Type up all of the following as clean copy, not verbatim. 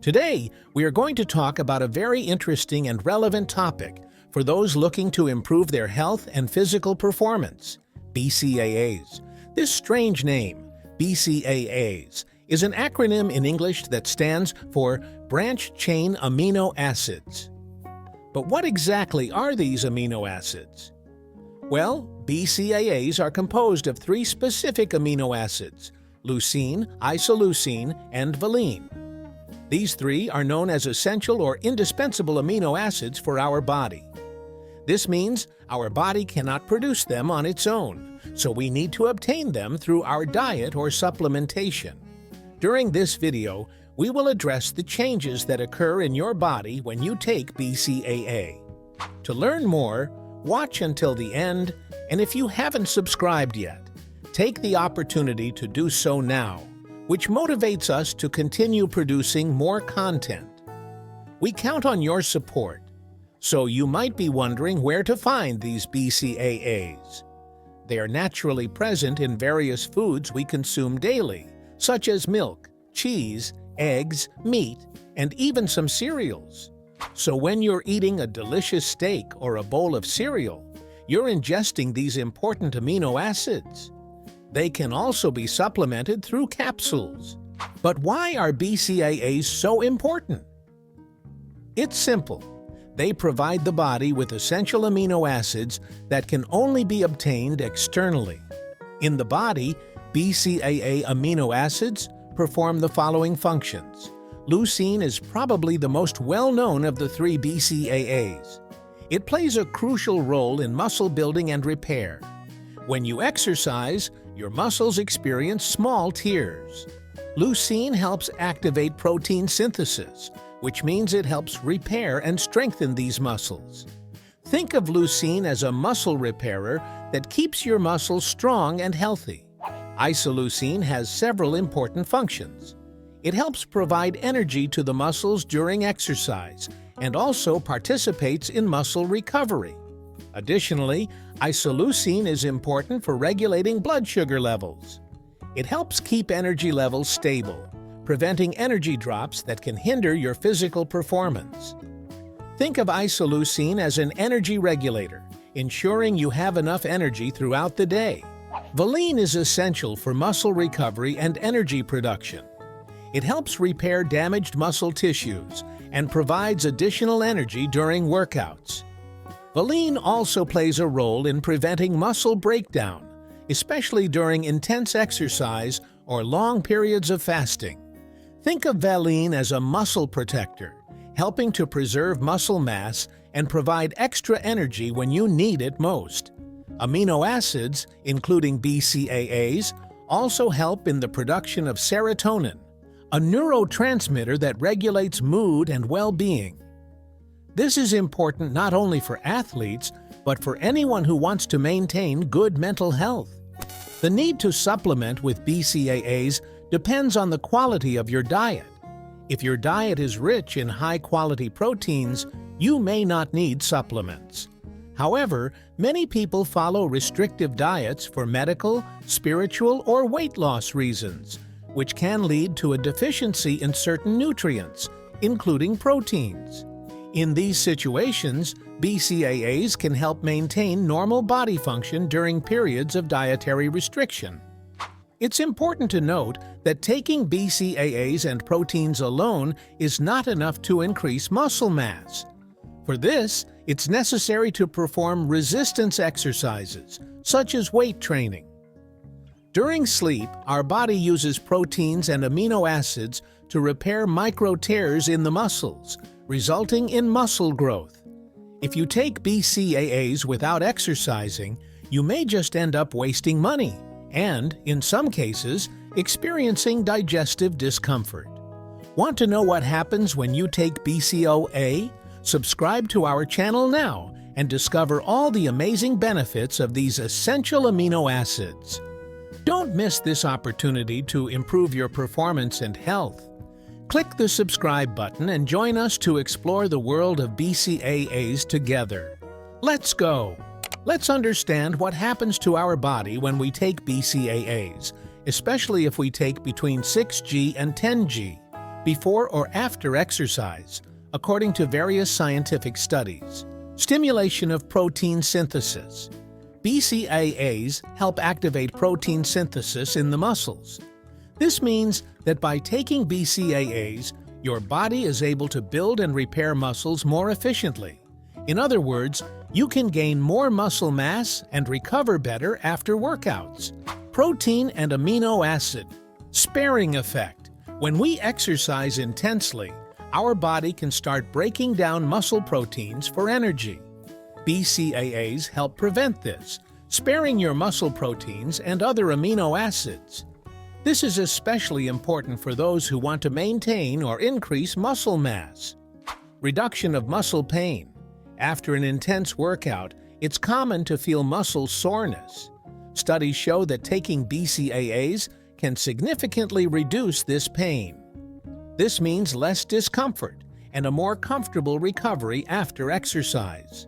Today, we are going to talk about a very interesting and relevant topic for those looking to improve their health and physical performance: BCAAs. This strange name, BCAAs, is an acronym in English that stands for Branch-Chain Amino Acids. But what exactly are these amino acids? Well, BCAAs are composed of three specific amino acids: leucine, isoleucine, and valine. These three are known as essential or indispensable amino acids for our body. This means our body cannot produce them on its own, so we need to obtain them through our diet or supplementation. During this video, we will address the changes that occur in your body when you take BCAA. To learn more, watch until the end, and if you haven't subscribed yet, take the opportunity to do so now, which motivates us to continue producing more content. We count on your support, so you might be wondering where to find these BCAAs. They are naturally present in various foods we consume daily, such as milk, cheese, eggs, meat, and even some cereals. So when you're eating a delicious steak or a bowl of cereal, you're ingesting these important amino acids. They can also be supplemented through capsules. But why are BCAAs so important? It's simple. They provide the body with essential amino acids that can only be obtained externally. In the body, BCAA amino acids perform the following functions. Leucine is probably the most well-known of the three BCAAs. It plays a crucial role in muscle building and repair. When you exercise, your muscles experience small tears. Leucine helps activate protein synthesis, which means it helps repair and strengthen these muscles. Think of leucine as a muscle repairer that keeps your muscles strong and healthy. Isoleucine has several important functions. It helps provide energy to the muscles during exercise and also participates in muscle recovery. Additionally, isoleucine is important for regulating blood sugar levels. It helps keep energy levels stable, preventing energy drops that can hinder your physical performance. Think of isoleucine as an energy regulator, ensuring you have enough energy throughout the day. Valine is essential for muscle recovery and energy production. It helps repair damaged muscle tissues and provides additional energy during workouts. Valine also plays a role in preventing muscle breakdown, especially during intense exercise or long periods of fasting. Think of valine as a muscle protector, helping to preserve muscle mass and provide extra energy when you need it most. Amino acids, including BCAAs, also help in the production of serotonin, a neurotransmitter that regulates mood and well-being. This is important not only for athletes, but for anyone who wants to maintain good mental health. The need to supplement with BCAAs depends on the quality of your diet. If your diet is rich in high-quality proteins, you may not need supplements. However, many people follow restrictive diets for medical, spiritual, or weight loss reasons, which can lead to a deficiency in certain nutrients, including proteins. In these situations, BCAAs can help maintain normal body function during periods of dietary restriction. It's important to note that taking BCAAs and proteins alone is not enough to increase muscle mass. For this, it's necessary to perform resistance exercises, such as weight training. During sleep, our body uses proteins and amino acids to repair micro tears in the muscles, resulting in muscle growth. If you take BCAAs without exercising, you may just end up wasting money and, in some cases, experiencing digestive discomfort. Want to know what happens when you take BCAA? Subscribe to our channel now and discover all the amazing benefits of these essential amino acids. Don't miss this opportunity to improve your performance and health. Click the subscribe button and join us to explore the world of BCAAs together. Let's go! Let's understand what happens to our body when we take BCAAs, especially if we take between 6G and 10G. before or after exercise, according to various scientific studies. Stimulation of protein synthesis. BCAAs help activate protein synthesis in the muscles. This means that by taking BCAAs, your body is able to build and repair muscles more efficiently. In other words, you can gain more muscle mass and recover better after workouts. Protein and amino acid. Sparing effect. When we exercise intensely, our body can start breaking down muscle proteins for energy. BCAAs help prevent this, sparing your muscle proteins and other amino acids. This is especially important for those who want to maintain or increase muscle mass. Reduction of muscle pain. After an intense workout, it's common to feel muscle soreness. Studies show that taking BCAAs can significantly reduce this pain. This means less discomfort and a more comfortable recovery after exercise.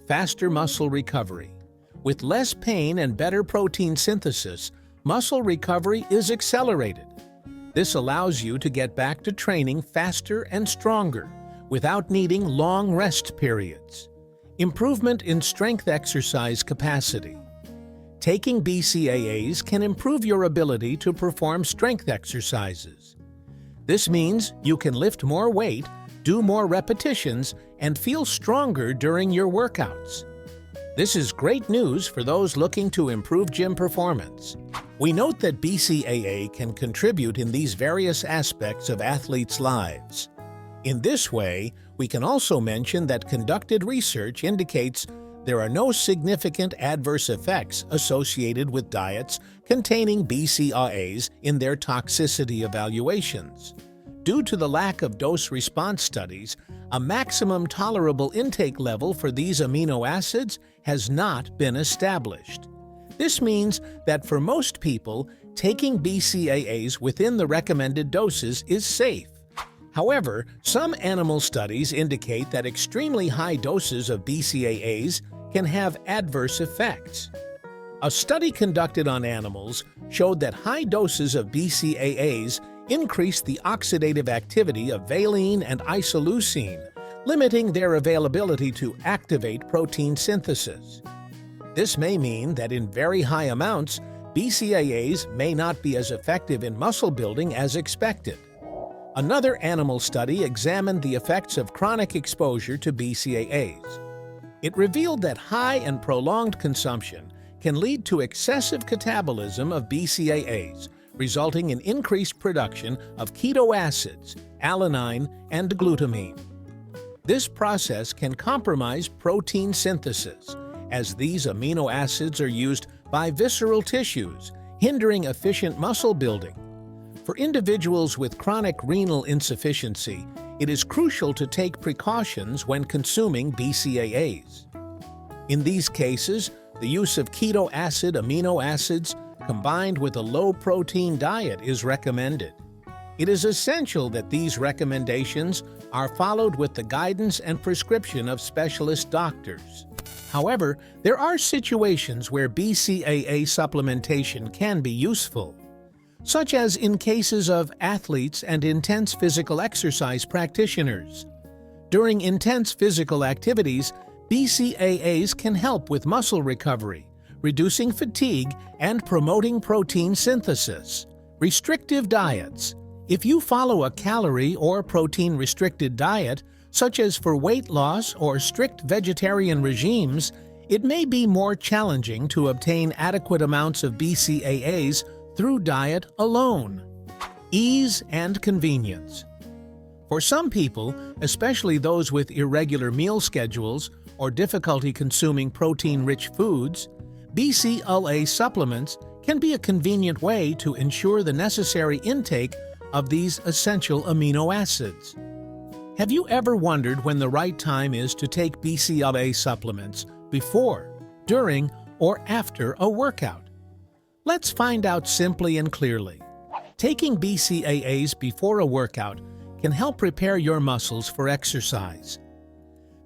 Faster muscle recovery. With less pain and better protein synthesis, muscle recovery is accelerated. This allows you to get back to training faster and stronger without needing long rest periods. Improvement in strength exercise capacity. Taking BCAAs can improve your ability to perform strength exercises. This means you can lift more weight, do more repetitions, and feel stronger during your workouts. This is great news for those looking to improve gym performance. We note that BCAA can contribute in these various aspects of athletes' lives. In this way, we can also mention that conducted research indicates there are no significant adverse effects associated with diets containing BCAAs in their toxicity evaluations. Due to the lack of dose-response studies, a maximum tolerable intake level for these amino acids has not been established. This means that for most people, taking BCAAs within the recommended doses is safe. However, some animal studies indicate that extremely high doses of BCAAs can have adverse effects. A study conducted on animals showed that high doses of BCAAs increased the oxidative activity of valine and isoleucine, limiting their availability to activate protein synthesis. This may mean that in very high amounts, BCAAs may not be as effective in muscle building as expected. Another animal study examined the effects of chronic exposure to BCAAs. It revealed that high and prolonged consumption can lead to excessive catabolism of BCAAs, resulting in increased production of keto acids, alanine, and glutamine. This process can compromise protein synthesis, as these amino acids are used by visceral tissues, hindering efficient muscle building. For individuals with chronic renal insufficiency, it is crucial to take precautions when consuming BCAAs. In these cases, the use of keto acid amino acids combined with a low-protein diet is recommended. It is essential that these recommendations are followed with the guidance and prescription of specialist doctors. However, there are situations where BCAA supplementation can be useful, such as in cases of athletes and intense physical exercise practitioners. During intense physical activities, BCAAs can help with muscle recovery, reducing fatigue, and promoting protein synthesis. Restrictive diets. If you follow a calorie or protein-restricted diet, such as for weight loss or strict vegetarian regimes, it may be more challenging to obtain adequate amounts of BCAAs through diet alone. Ease and convenience. For some people, especially those with irregular meal schedules or difficulty consuming protein-rich foods, BCAA supplements can be a convenient way to ensure the necessary intake of these essential amino acids. Have you ever wondered when the right time is to take BCAA supplements before, during, or after a workout? Let's find out simply and clearly. Taking BCAAs before a workout can help prepare your muscles for exercise.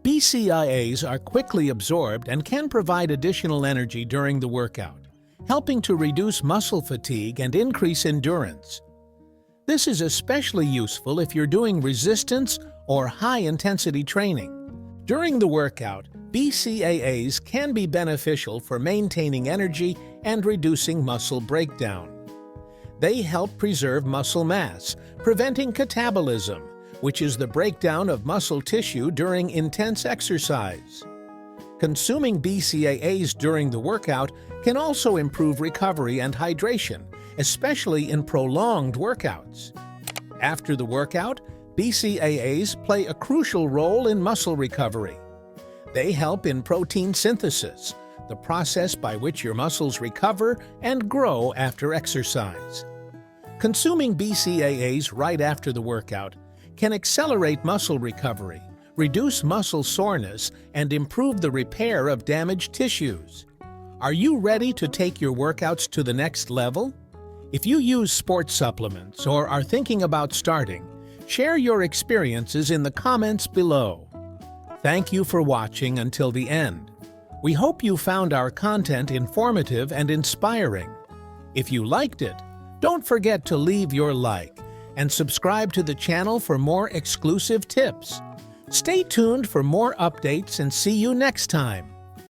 BCAAs are quickly absorbed and can provide additional energy during the workout, helping to reduce muscle fatigue and increase endurance. This is especially useful if you're doing resistance or high-intensity training. During the workout, BCAAs can be beneficial for maintaining energy and reducing muscle breakdown. They help preserve muscle mass, preventing catabolism, which is the breakdown of muscle tissue during intense exercise. Consuming BCAAs during the workout can also improve recovery and hydration, especially in prolonged workouts. After the workout, BCAAs play a crucial role in muscle recovery. They help in protein synthesis, the process by which your muscles recover and grow after exercise. Consuming BCAAs right after the workout can accelerate muscle recovery, reduce muscle soreness, and improve the repair of damaged tissues. Are you ready to take your workouts to the next level? If you use sports supplements or are thinking about starting, share your experiences in the comments below. Thank you for watching until the end. We hope you found our content informative and inspiring. If you liked it, don't forget to leave your like and subscribe to the channel for more exclusive tips. Stay tuned for more updates and see you next time.